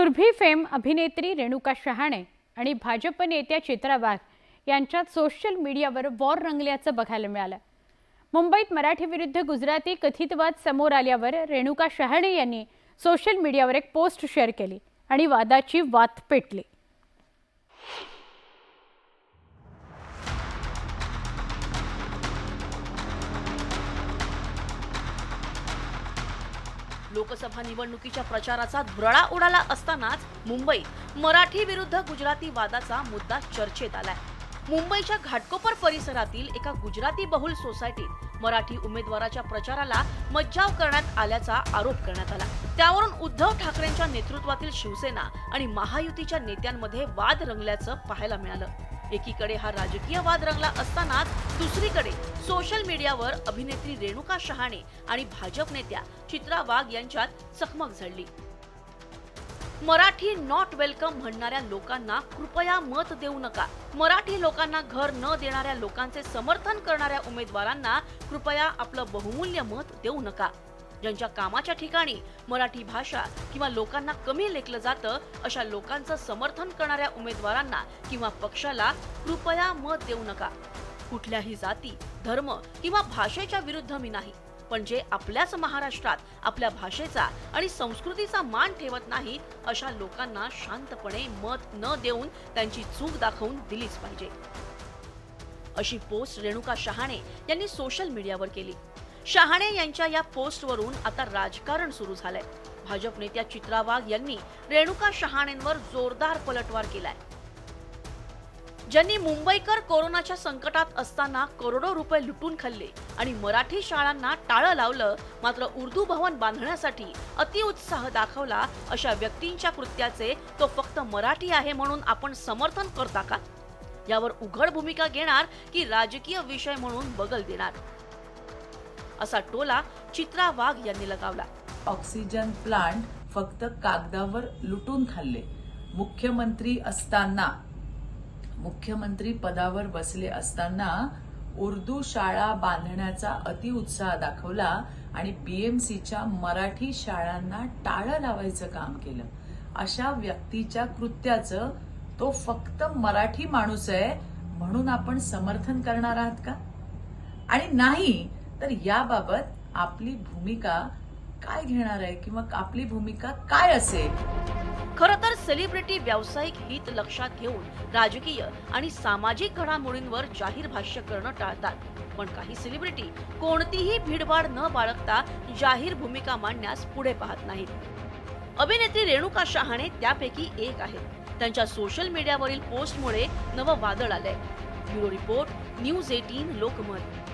Surabhi fame अभिनेत्री रेणुका शहाणे आणि भाजप नेत्या चित्रा वाघ यांच्यात सोशल मीडियावर वॉर रंगल्याचं बघायला मिळालं। मुंबईत मराठी विरुद्ध गुजराती कथित वाद समोर आल्यावर रेणुका शहाणे यांनी सोशल मीडियावर एक पोस्ट शेअर केली आणि वादाची वात पेटली। लोकसभा निवडणुकीच्या प्रचाराचा धुराळा उडाला असतानाच मुंबईत मराठी विरुद्ध गुजराती वादाचा मुद्दा चर्चेत आलाय। मुंबईच्या घाटकोपर परिसरातील एका गुजराती बहुल सोसायटीत मराठी उमेदवाराच्या प्रचाराला मज्जाव करण्यात आल्याचा आरोप करण्यात आला। त्यावरून उद्धव ठाकरेंच्या नेतृत्वातील शिवसेना आणि महायुतीच्या नेत्यांमध्ये वाद रंगल्याचं पाहायला मिळालं। एकीकडे हा राजकीय वाद रंगला असतानाच दुसरीकडे सोशल मीडियावर अभिनेत्री रेणुका शहाणे आणि भाजप नेत्या चित्रा वाघ यांच्यात चकमक झडली। मराठी नॉट वेलकम म्हणणाऱ्या लोकांना कृपया मत देऊ नका, मराठी लोकांना घर न देणाऱ्या लोकांचे समर्थन करणाऱ्या उमेदवारांना कृपया आपलं बहुमूल्य मत देऊ नका, ज्यांच्या कामाच्या ठिकाणी मराठी भाषा किंवा लोकांना कमी लेखलं जातं अशा लोकांचं समर्थन करणाऱ्या उमेदवारांना किंवा पक्षाला कृपया मत देऊ नका। कुठल्याही जाती, धर्म किंवा भाषेच्या विरुद्ध मी नाही, पण जे आपल्याच महाराष्ट्रात आपल्या भाषेचा आणि संस्कृतीचा मान ठेवत नाही अशा लोकांना शांतपणे मत न देऊन त्यांची चूक दाखवून दिलीच पाहिजे, अशी पोस्ट रेणुका शहाणे यांनी सोशल मीडियावर केली। शहाणे यांच्या या पोस्टवरून आता राजकारण सुरू झालंय। भाजप नेत्या चित्रा वाघ यांनी रेणुका शहाणेंवर जोरदार पलटवार केलाय। ज्यांनी मुंबईकर कोरोनाच्या संकटात असताना करोडो रुपये लुटून खाल्ले आणि मराठी शाळांना टाळं लावलं, मात्र उर्दू भवन बांधण्यासाठी अतिउत्साह दाखवला, अशा व्यक्तींच्या कृत्याचे तो फक्त मराठी आहे म्हणून आपण समर्थन करता का? यावर उघड भूमिका घेणार की राजकीय विषय म्हणून बगल देणार, असा टोला चित्रा वाघ यांनी लगावला। ऑक्सिजन प्लांट फक्त कागदावर लुटून खाल्ले, मुख्यमंत्री पदावर बसले असताना उर्दू शाळा बांधण्याचा अतिउत्साह दाखवला आणि बीएमसीच्या मराठी शाळांना टाळं लावायचं काम केलं, अशा व्यक्तीच्या कृत्याचं तो फक्त मराठी माणूस आहे म्हणून आपण समर्थन करणार आहात का? आणि नाही तर याबाबत आपली भूमिका काय घेणार आहे किंवा आपली भूमिका काय असेल? खरं तर सेलिब्रिटी व्यावसायिक हित लक्षात घेऊन राजकीय आणि सामाजिक घडामोडींवर जाहीर भाष्य करणं टाळतात, पण काही सेलिब्रिटी कोणतीही भीडभाड न बाळगता जाहीर भूमिका मांडण्यास पुढे पाहत नाहीत। अभिनेत्री रेणुका शहाणे त्यापैकी एक आहेत। त्यांच्या सोशल मीडियावरील पोस्टमुळे नवं वादळ आलंय। Bureau report, news 18 Lokmat.